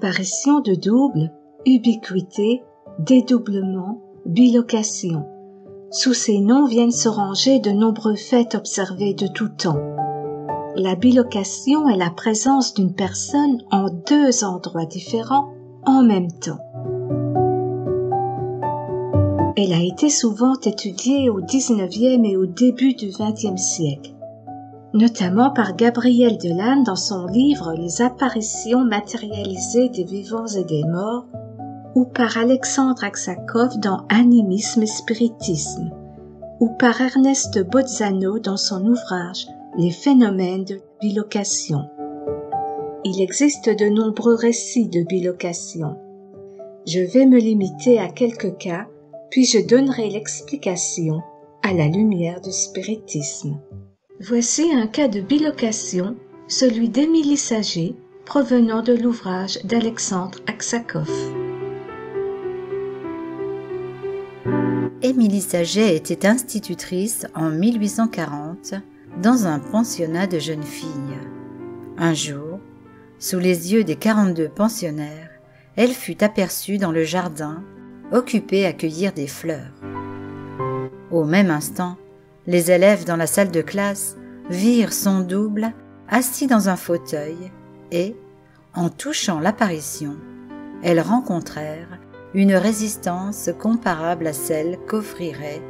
Apparition de double, ubiquité, dédoublement, bilocation. Sous ces noms viennent se ranger de nombreux faits observés de tout temps. La bilocation est la présence d'une personne en deux endroits différents en même temps. Elle a été souvent étudiée au XIXe et au début du XXe siècle, notamment par Gabriel Delanne dans son livre « Les apparitions matérialisées des vivants et des morts » ou par Alexandre Aksakov dans « Animisme et spiritisme » ou par Ernest Bozzano dans son ouvrage « Les phénomènes de bilocation ». Il existe de nombreux récits de bilocation. Je vais me limiter à quelques cas, puis je donnerai l'explication à la lumière du spiritisme. Voici un cas de bilocation, celui d'Émilie Saget, provenant de l'ouvrage d'Alexandre Aksakov. Émilie Saget était institutrice en 1840 dans un pensionnat de jeunes filles. Un jour, sous les yeux des 42 pensionnaires, elle fut aperçue dans le jardin, occupée à cueillir des fleurs. Au même instant, les élèves dans la salle de classe virent son double assis dans un fauteuil et, en touchant l'apparition, elles rencontrèrent une résistance comparable à celle qu'offrirait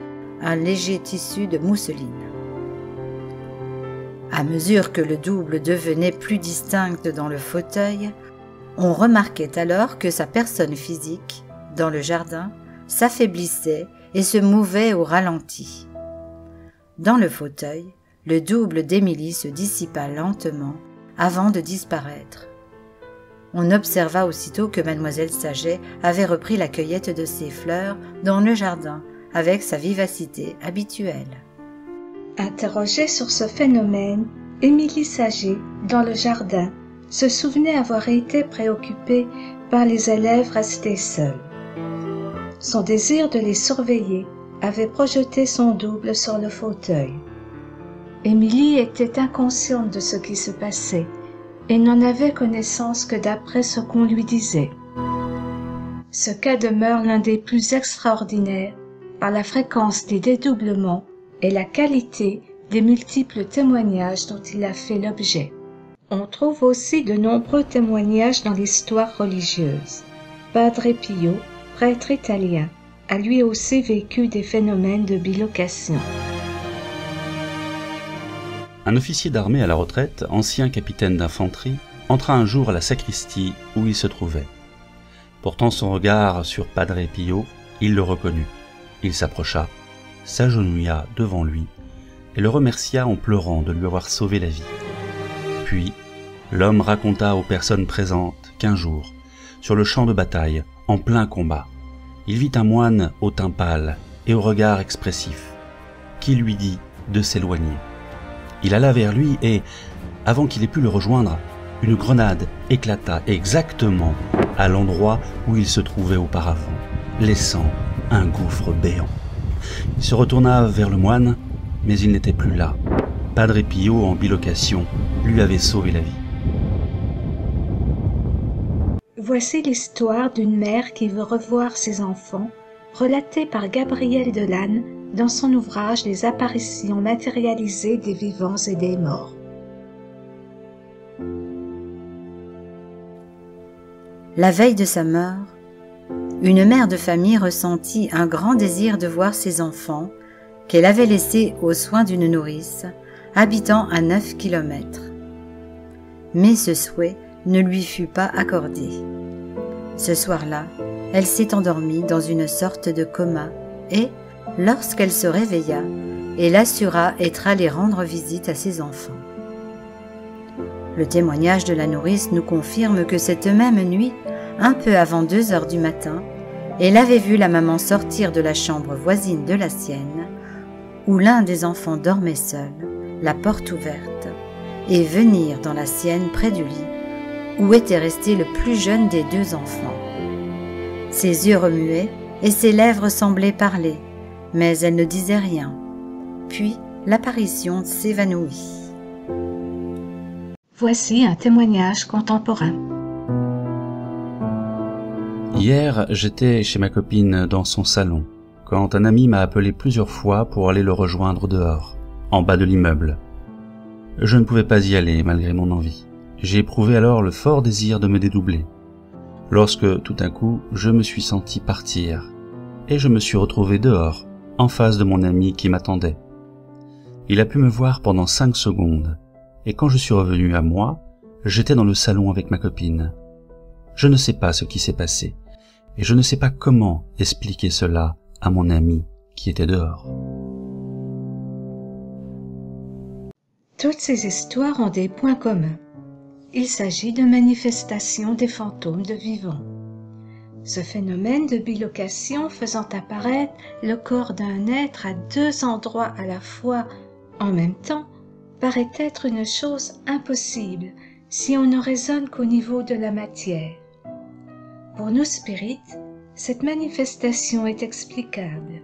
un léger tissu de mousseline. À mesure que le double devenait plus distinct dans le fauteuil, on remarquait alors que sa personne physique, dans le jardin, s'affaiblissait et se mouvait au ralenti. Dans le fauteuil, le double d'Émilie se dissipa lentement avant de disparaître. On observa aussitôt que mademoiselle Saget avait repris la cueillette de ses fleurs dans le jardin avec sa vivacité habituelle. Interrogée sur ce phénomène, Émilie Saget, dans le jardin, se souvenait avoir été préoccupée par les élèves restés seuls. Son désir de les surveiller avait projeté son double sur le fauteuil. Émilie était inconsciente de ce qui se passait et n'en avait connaissance que d'après ce qu'on lui disait. Ce cas demeure l'un des plus extraordinaires par la fréquence des dédoublements et la qualité des multiples témoignages dont il a fait l'objet. On trouve aussi de nombreux témoignages dans l'histoire religieuse. Padre Pio, prêtre italien, a lui aussi vécu des phénomènes de bilocation. Un officier d'armée à la retraite, ancien capitaine d'infanterie, entra un jour à la sacristie où il se trouvait. Portant son regard sur Padre Pio, il le reconnut. Il s'approcha, s'agenouilla devant lui et le remercia en pleurant de lui avoir sauvé la vie. Puis, l'homme raconta aux personnes présentes qu'un jour, sur le champ de bataille, en plein combat, il vit un moine au teint pâle et au regard expressif, qui lui dit de s'éloigner. Il alla vers lui et, avant qu'il ait pu le rejoindre, une grenade éclata exactement à l'endroit où il se trouvait auparavant, laissant un gouffre béant. Il se retourna vers le moine, mais il n'était plus là. Padre Pio, en bilocation, lui avait sauvé la vie. Voici l'histoire d'une mère qui veut revoir ses enfants, relatée par Gabriel Delanne dans son ouvrage « Les apparitions matérialisées des vivants et des morts ». La veille de sa mort, une mère de famille ressentit un grand désir de voir ses enfants qu'elle avait laissés aux soins d'une nourrice habitant à 9 kilomètres. Mais ce souhait ne lui fut pas accordé. Ce soir-là, elle s'est endormie dans une sorte de coma et, lorsqu'elle se réveilla, elle assura être allée rendre visite à ses enfants. Le témoignage de la nourrice nous confirme que cette même nuit, un peu avant 2 heures du matin, elle avait vu la maman sortir de la chambre voisine de la sienne, où l'un des enfants dormait seul, la porte ouverte, et venir dans la sienne près du lit, où était resté le plus jeune des 2 enfants. Ses yeux remuaient et ses lèvres semblaient parler, mais elle ne disait rien. Puis l'apparition s'évanouit. Voici un témoignage contemporain. Hier, j'étais chez ma copine dans son salon, quand un ami m'a appelé plusieurs fois pour aller le rejoindre dehors, en bas de l'immeuble. Je ne pouvais pas y aller malgré mon envie. J'ai éprouvé alors le fort désir de me dédoubler, lorsque tout à coup je me suis senti partir, et je me suis retrouvé dehors, en face de mon ami qui m'attendait. Il a pu me voir pendant 5 secondes, et quand je suis revenu à moi, j'étais dans le salon avec ma copine. Je ne sais pas ce qui s'est passé, et je ne sais pas comment expliquer cela à mon ami qui était dehors. Toutes ces histoires ont des points communs. Il s'agit de manifestations des fantômes de vivants. Ce phénomène de bilocation faisant apparaître le corps d'un être à 2 endroits à la fois en même temps paraît être une chose impossible si on ne raisonne qu'au niveau de la matière. Pour nous spirites, cette manifestation est explicable.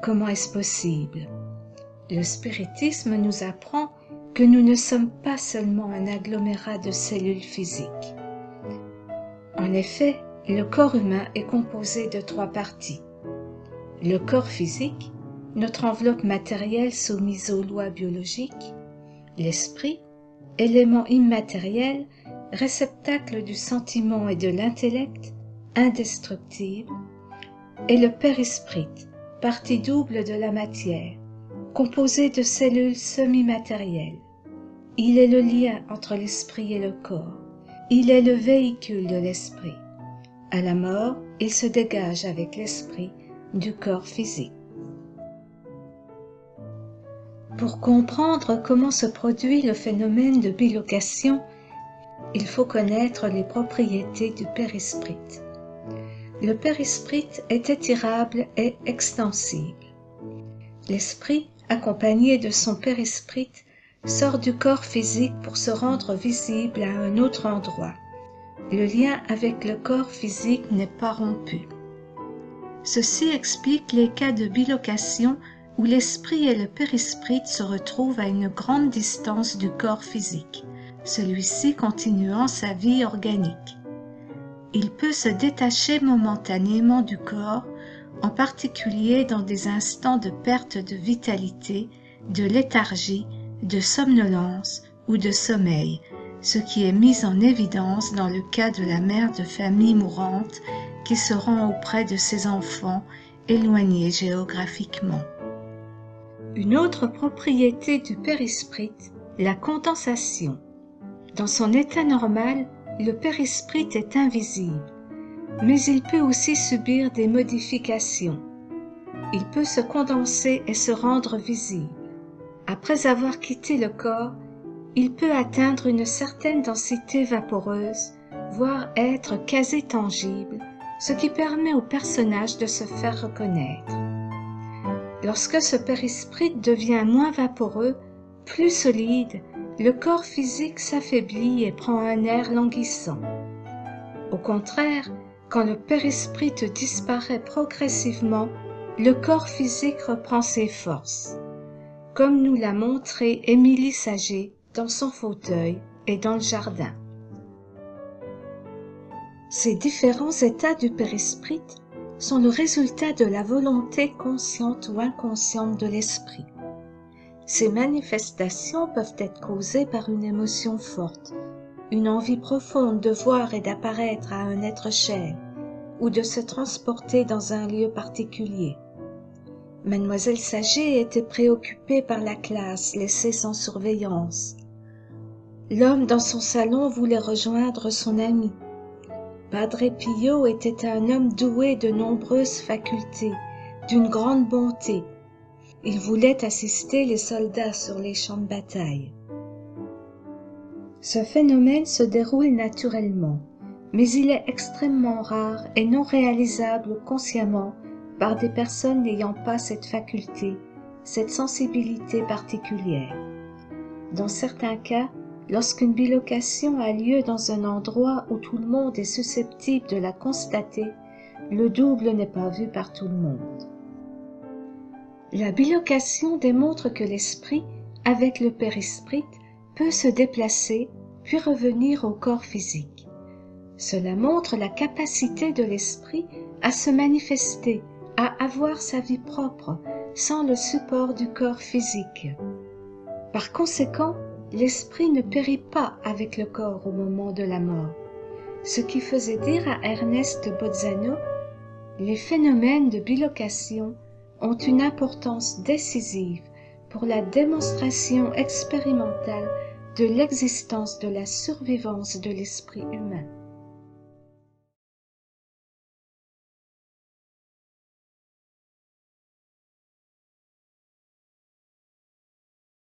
Comment est-ce possible? Le spiritisme nous apprend que nous ne sommes pas seulement un agglomérat de cellules physiques. En effet, le corps humain est composé de 3 parties. Le corps physique, notre enveloppe matérielle soumise aux lois biologiques, l'esprit, élément immatériel, réceptacle du sentiment et de l'intellect, indestructible, et le périsprit, partie double de la matière, composée de cellules semi-matérielles. Il est le lien entre l'esprit et le corps. Il est le véhicule de l'esprit. À la mort, il se dégage avec l'esprit du corps physique. Pour comprendre comment se produit le phénomène de bilocation, il faut connaître les propriétés du périsprit. Le périsprit est étirable et extensible. L'esprit, accompagné de son périsprit, sort du corps physique pour se rendre visible à un autre endroit. Le lien avec le corps physique n'est pas rompu. Ceci explique les cas de bilocation où l'esprit et le périsprit se retrouvent à une grande distance du corps physique, celui-ci continuant sa vie organique. Il peut se détacher momentanément du corps, en particulier dans des instants de perte de vitalité, de léthargie, de somnolence ou de sommeil, ce qui est mis en évidence dans le cas de la mère de famille mourante qui se rend auprès de ses enfants éloignés géographiquement. Une autre propriété du périsprit, la condensation. Dans son état normal, le périsprit est invisible, mais il peut aussi subir des modifications. Il peut se condenser et se rendre visible. Après avoir quitté le corps, il peut atteindre une certaine densité vaporeuse, voire être quasi tangible, ce qui permet au personnage de se faire reconnaître. Lorsque ce périsprit devient moins vaporeux, plus solide, le corps physique s'affaiblit et prend un air languissant. Au contraire, quand le périsprit disparaît progressivement, le corps physique reprend ses forces, comme nous l'a montré Émilie Saget dans son fauteuil et dans le jardin. Ces différents états du périsprit sont le résultat de la volonté consciente ou inconsciente de l'esprit. Ces manifestations peuvent être causées par une émotion forte, une envie profonde de voir et d'apparaître à un être cher, ou de se transporter dans un lieu particulier. Mademoiselle Saget était préoccupée par la classe laissée sans surveillance. L'homme dans son salon voulait rejoindre son ami. Padre Pio était un homme doué de nombreuses facultés, d'une grande bonté. Il voulait assister les soldats sur les champs de bataille. Ce phénomène se déroule naturellement, mais il est extrêmement rare et non réalisable consciemment par des personnes n'ayant pas cette faculté, cette sensibilité particulière. Dans certains cas, lorsqu'une bilocation a lieu dans un endroit où tout le monde est susceptible de la constater, le double n'est pas vu par tout le monde. La bilocation démontre que l'esprit, avec le périsprit, peut se déplacer puis revenir au corps physique. Cela montre la capacité de l'esprit à se manifester, à avoir sa vie propre, sans le support du corps physique. Par conséquent, l'esprit ne périt pas avec le corps au moment de la mort, ce qui faisait dire à Ernest de Bolzano: les phénomènes de bilocation ont une importance décisive pour la démonstration expérimentale de l'existence de la survivance de l'esprit humain.